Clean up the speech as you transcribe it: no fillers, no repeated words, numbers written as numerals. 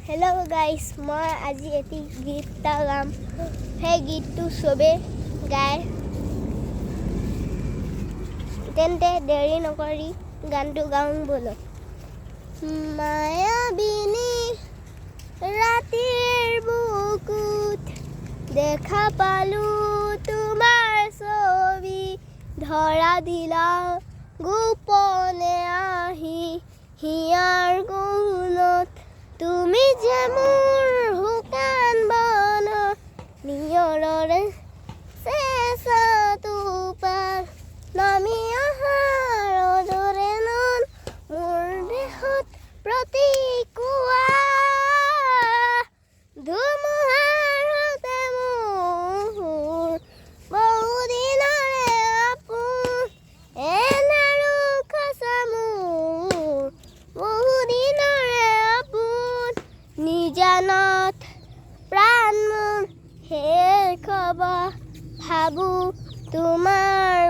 Hello' গাইছ, মই আজি এটি গীত এটা গাম। সেই গীতটো চবে গায়। তেন্তে দেৰি নকৰি গানটো গাওঁ ব'লক। মায়াবিনী ৰাতিৰ বুকুত দেখা পালো তোমাৰ ছবি, ধৰা দিলা গোপনে আহি হিয়াৰ কোণত। তুমি যে মোৰ শুকান বন নিয়ৰৰে চেঁচাটো পাৰ নামি অহাৰ দৰে নন মোৰ দেহত প্ৰতিকুৱা ধুমুহাৰ সতে মোৰ বহুদিনৰে আপোন এনাৰো খাচা মোৰ বহুদিনৰে আপোন নিজানত প্ৰাণ মোৰ শেষ হ'ব ভাবো তোমাৰ